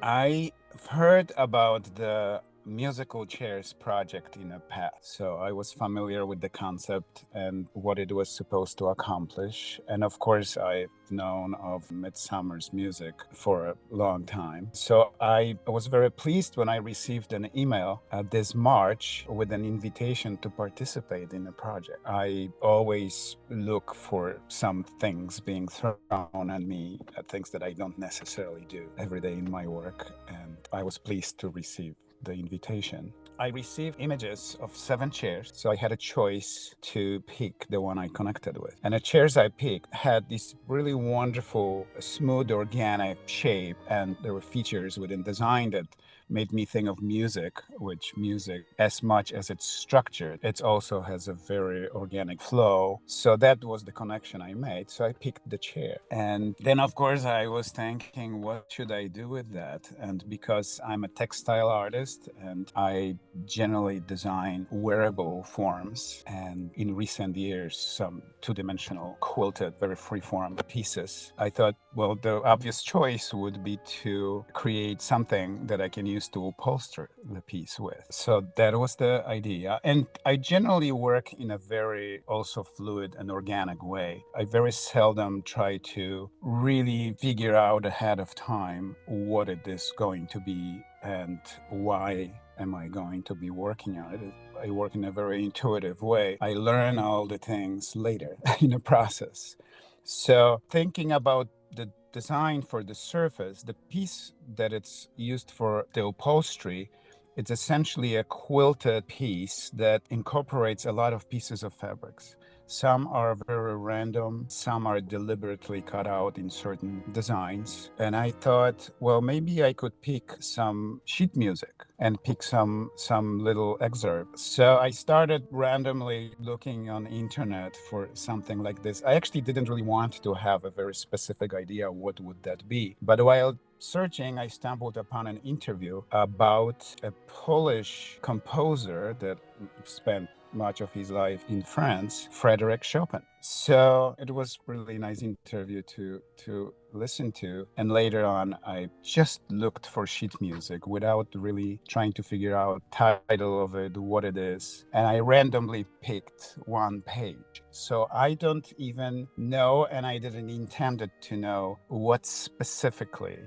I've heard about the musical chairs project in the past, so I was familiar with the concept and what it was supposed to accomplish. And of course, I've known of Midsummer's music for a long time. So I was very pleased when I received an email this March with an invitation to participate in the project. I always look for some things being thrown at me, things that I don't necessarily do every day in my work, and I was pleased to receive the invitation. I received images of 7 chairs, so I had a choice to pick the one I connected with. And the chairs I picked had this really wonderful, smooth, organic shape, and there were features within design that made me think of music, which music, as much as it's structured, it also has a very organic flow. So that was the connection I made. So I picked the chair. And then, of course, I was thinking, what should I do with that? And because I'm a textile artist and I generally design wearable forms, and in recent years, some two-dimensional quilted, very free-form pieces, I thought, well, the obvious choice would be to create something that I can use to upholster the piece with. So that was the idea. And I generally work in a very also fluid and organic way. I very seldom try to really figure out ahead of time what it is going to be and why am I going to be working on it. I work in a very intuitive way. I learn all the things later in the process. So thinking about the design for the surface, the piece that it's used for the upholstery, it's essentially a quilted piece that incorporates a lot of pieces of fabrics. Some are very random, some are deliberately cut out in certain designs. And I thought, well, maybe I could pick some sheet music and pick some little excerpt. So I started randomly looking on the internet for something like this. I actually didn't really want to have a very specific idea what would that be. But while searching, I stumbled upon an interview about a Polish composer that spent much of his life in France, Frederick Chopin. So it was really nice interview to listen to. And later on, I just looked for sheet music without really trying to figure out title of it, what it is. And I randomly picked one page. So I don't even know, and I didn't intend it to know what specifically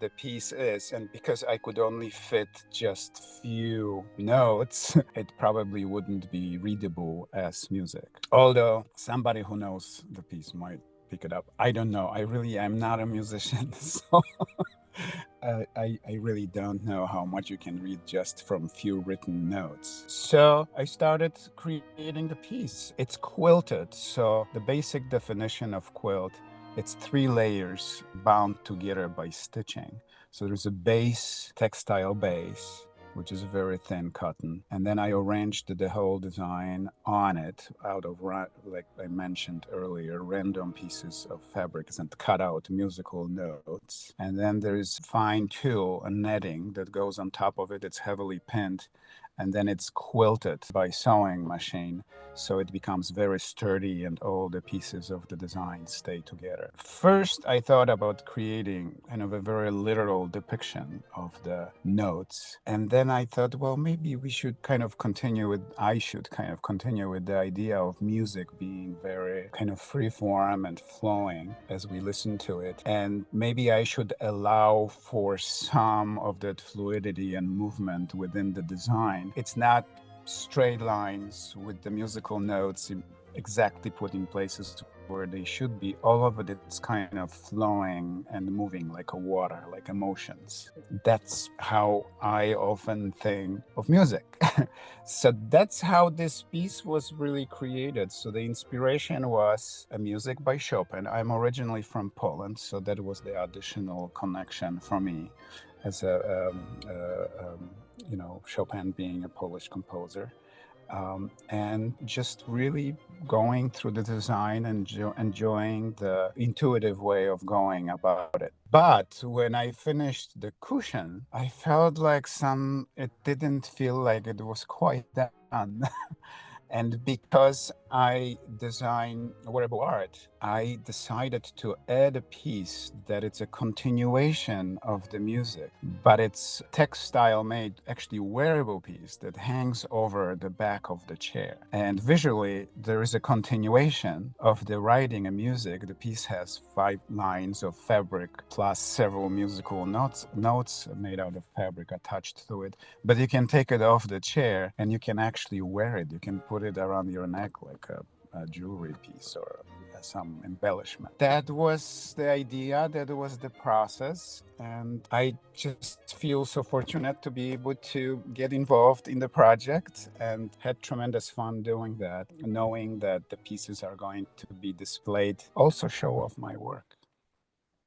the piece is, and because I could only fit just few notes, it probably wouldn't be readable as music. Although somebody who knows the piece might pick it up. I don't know. I really am not a musician, so I really don't know how much you can read just from few written notes. So I started creating the piece. It's quilted, so the basic definition of quilt, it's 3 layers bound together by stitching. So there's a base, textile base, which is very thin cotton. And then I arranged the whole design on it out of, like I mentioned earlier, random pieces of fabrics and cut out musical notes. And then there's fine tulle and netting that goes on top of it. It's heavily pinned. And then it's quilted by sewing machine. So it becomes very sturdy and all the pieces of the design stay together. First, I thought about creating kind of a very literal depiction of the notes. And then I thought, well, maybe I should kind of continue with the idea of music being very kind of free form and flowing as we listen to it. And maybe I should allow for some of that fluidity and movement within the design. It's not straight lines with the musical notes exactly put in places where they should be. All of it is kind of flowing and moving like a water, like emotions. That's how I often think of music. So that's how this piece was really created. So the inspiration was a music by Chopin. I'm originally from Poland, so that was the additional connection for me as Chopin being a Polish composer. And just really going through the design and enjoying the intuitive way of going about it. But when I finished the cushion, I felt like it didn't feel like it was quite done. And because I design wearable art, I decided to add a piece that it's a continuation of the music, but it's textile made, actually wearable piece that hangs over the back of the chair. And visually, there is a continuation of the writing and music. The piece has 5 lines of fabric plus several musical notes made out of fabric attached to it. But you can take it off the chair and you can actually wear it. You can put it around your neck like a jewelry piece or some embellishment. That was the idea, that was the process. And I just feel so fortunate to be able to get involved in the project and had tremendous fun doing that, knowing that the pieces are going to be displayed, also show off my work.